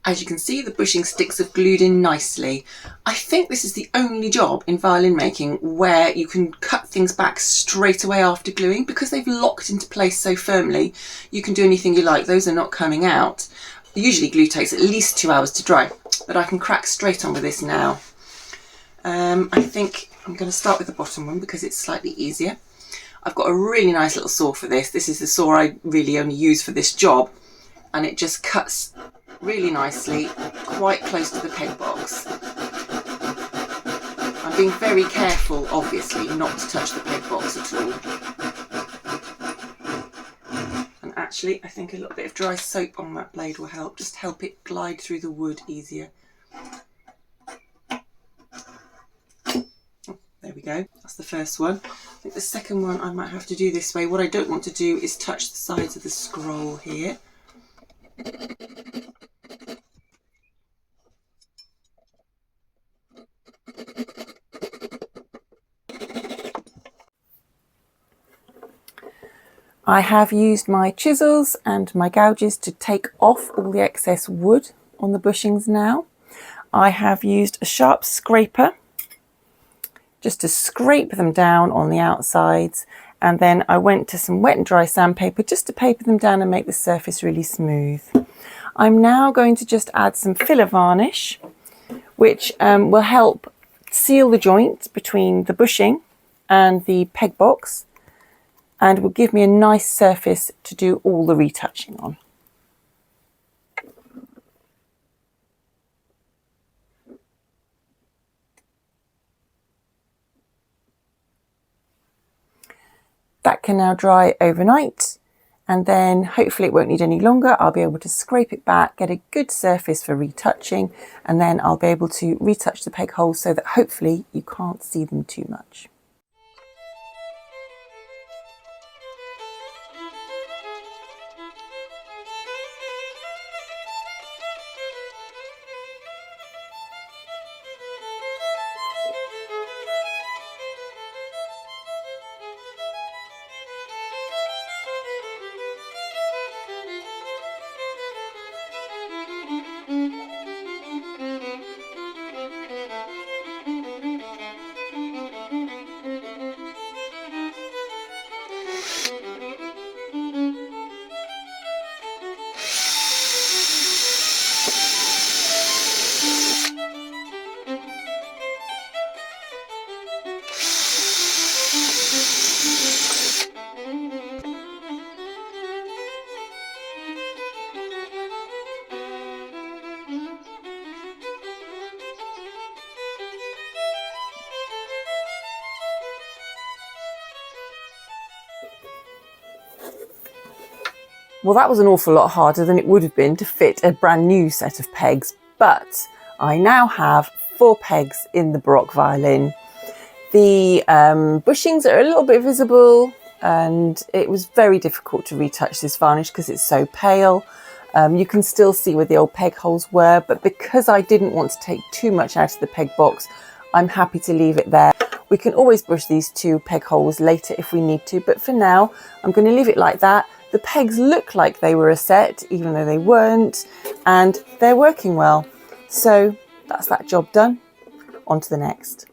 As you can see, the bushing sticks have glued in nicely. I think this is the only job in violin making where you can cut things back straight away after gluing, because they've locked into place so firmly. You can do anything you like, those are not coming out. Usually glue takes at least 2 hours to dry, but I can crack straight on with this now. I think I'm going to start with the bottom one because it's slightly easier. I've got a really nice little saw for this. This is the saw I really only use for this job, and it just cuts really nicely, quite close to the peg box. I'm being very careful, obviously, not to touch the peg box at all. And actually, I think a little bit of dry soap on that blade will help, just help it glide through the wood easier. Oh, there we go, that's the first one. I think the second one I might have to do this way. What I don't want to do is touch the sides of the scroll here. I have used my chisels and my gouges to take off all the excess wood on the bushings now. I have used a sharp scraper just to scrape them down on the outsides, and then I went to some wet and dry sandpaper just to paper them down and make the surface really smooth. I'm now going to just add some filler varnish, which will help seal the joint between the bushing and the peg box, and will give me a nice surface to do all the retouching on. That can now dry overnight, and then hopefully it won't need any longer. I'll be able to scrape it back, get a good surface for retouching, and then I'll be able to retouch the peg holes so that hopefully you can't see them too much. Well, that was an awful lot harder than it would have been to fit a brand new set of pegs, but I now have 4 pegs in the Baroque violin. The bushings are a little bit visible, and it was very difficult to retouch this varnish because it's so pale. You can still see where the old peg holes were, but because I didn't want to take too much out of the peg box, I'm happy to leave it there. We can always bush these 2 peg holes later if we need to, but for now, I'm going to leave it like that. The pegs look like they were a set, even though they weren't, and they're working well. So that's that job done. On to the next.